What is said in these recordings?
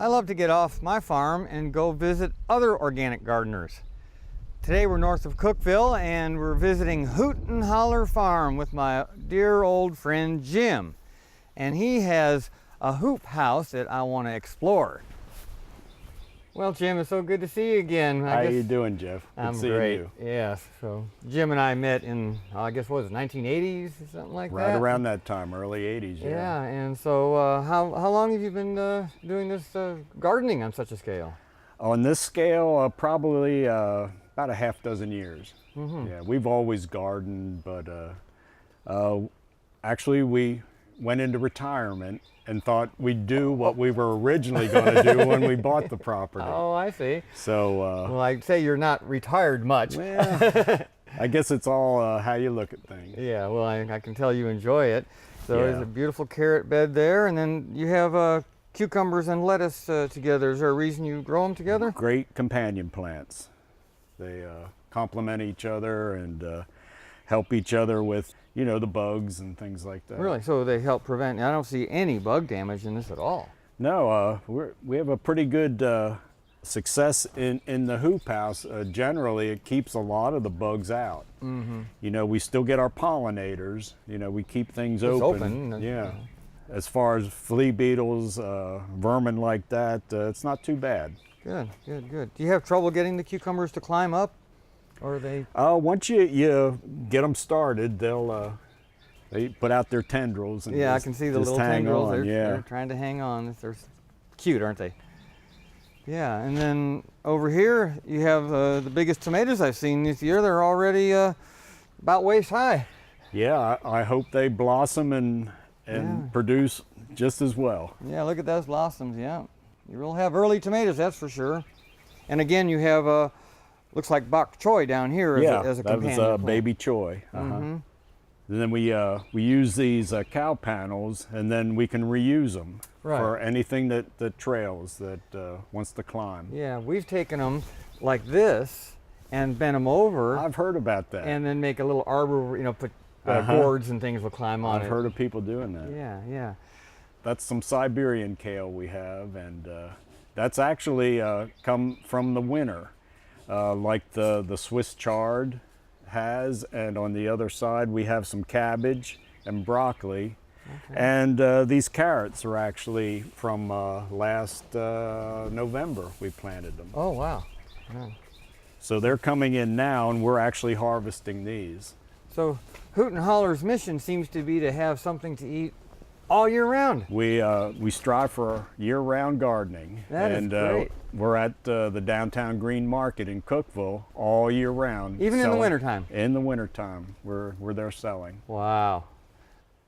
I love to get off my farm and go visit other organic gardeners. Today we're north of Cookeville and we're visiting Hootin Hollow Farm with my dear old friend Jim. And he has a hoop house that I want to explore. Well, Jim, it's so good to see you again. How you doing, Jeff? I'm great. Yes. So Jim and I met in, I guess, what was it, 1980s or something like that? Right around that time, early 80s. Yeah. Yeah. And so, how long have you been doing this gardening on such a scale? On this scale, probably about a half dozen years. Mm-hmm. Yeah, we've always gardened, but actually we went into retirement and thought we'd do what we were originally going to do when we bought the property. Oh, I see. So, well, I'd say you're not retired much. Well, I guess it's all how you look at things. Yeah, well, I can tell you enjoy it. So Yeah. there's a beautiful carrot bed there, and then you have cucumbers and lettuce together. Is there a reason you grow them together? Great companion plants. They complement each other and help each other with, you know, the bugs and things like that. Really? So they help prevent, I don't see any bug damage in this at all. No, we have a pretty good success in the hoop house. Generally, it keeps a lot of the bugs out. Mm-hmm. You know, we still get our pollinators. You know, we keep things It's open. Yeah. As far as flea beetles, vermin like that, it's not too bad. Good, good, good. Do you have trouble getting the cucumbers to climb up? Or are they? Once you get them started, they put out their tendrils. And Yeah, just, I can see the just little hang tendrils. on. They're trying to hang on. They're cute, aren't they? Yeah, and then over here you have the biggest tomatoes I've seen this year. They're already about waist high. Yeah, I hope they blossom and Yeah. produce just as well. Yeah, look at those blossoms. Yeah, you will have early tomatoes, that's for sure. And again, you have looks like bok choy down here as a that companion was plant. baby choy. Mm-hmm. And then we use these cow panels, and then we can reuse them for anything that trails that wants to climb. Yeah, we've taken them like this and bent them over. I've heard about that. And then make a little arbor, you know, put gourds and things will climb on it. I've heard of people doing that. Yeah, yeah. That's some Siberian kale we have, and that's actually come from the winter, like the Swiss chard has, and on the other side we have some cabbage and broccoli. Okay. And these carrots are actually from last November we planted them. Oh, wow. Yeah. So they're coming in now, and we're actually harvesting these. So Hootin Hollow's mission seems to be to have something to eat all year round. We strive for year-round gardening. That is great. We're at the downtown Green Market in Cookeville all year round. Even in the wintertime? In the wintertime, we're there selling. Wow.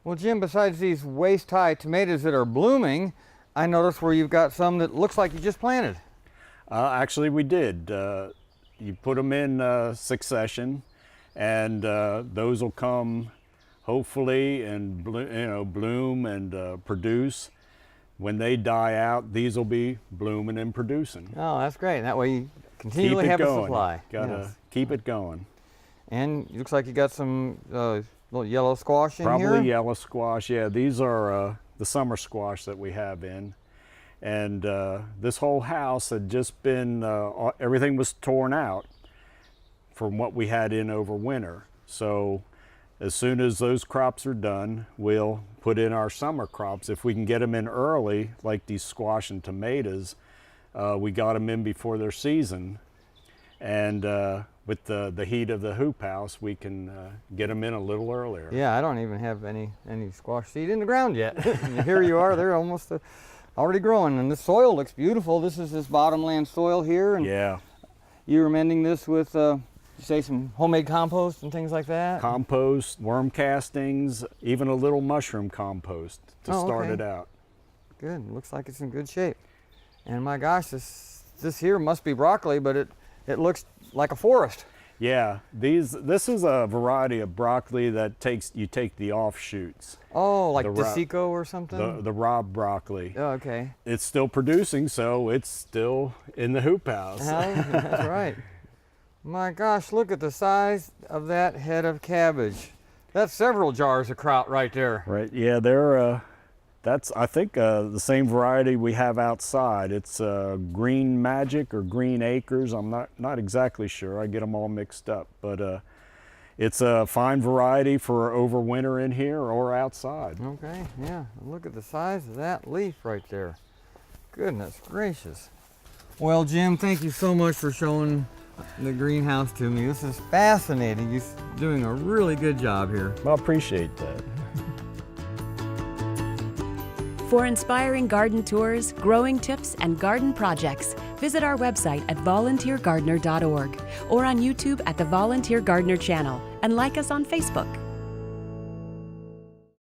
Well, Jim, besides these waist-high tomatoes that are blooming, I noticed where you've got some that looks like you just planted. Actually, we did. You put them in succession, and those will come hopefully and bloom and produce. When they die out, these will be blooming and producing. Oh, that's great. That way you continually have a supply. Gotta keep it going. And it looks like you got some little yellow squash in here. Probably yellow squash. Yeah, these are the summer squash that we have in. And this whole house had just been, everything was torn out from what we had in over winter. So as soon as those crops are done, we'll put in our summer crops. If we can get them in early, like these squash and tomatoes, we got them in before their season. And with the heat of the hoop house, we can get them in a little earlier. Yeah, I don't even have any squash seed in the ground yet. And here you are, they're almost already growing. And the soil looks beautiful. This is this bottomland soil here. And yeah. You're amending this with you say some homemade compost and things like that? Compost, worm castings, even a little mushroom compost to start it out. Good. Looks like it's in good shape. And my gosh, this here must be broccoli, but it looks like a forest. Yeah, this is a variety of broccoli that you take the offshoots. Oh, like Desico or something? The raw broccoli. Oh, okay. It's still producing, so it's still in the hoop house. That's right. My gosh, look at the size of that head of cabbage. That's several jars of kraut right there. Right, yeah, they're That's, I think, the same variety we have outside. It's Green Magic or Green Acres. I'm not exactly sure. I get them all mixed up. But it's a fine variety for overwinter in here or outside. Okay, yeah. Look at the size of that leaf right there. Goodness gracious. Well, Jim, thank you so much for showing the greenhouse to me. This is fascinating. You're doing a really good job here. I appreciate that. For inspiring garden tours, growing tips, and garden projects, visit our website at volunteergardener.org or on YouTube at the Volunteer Gardener channel, and like us on Facebook.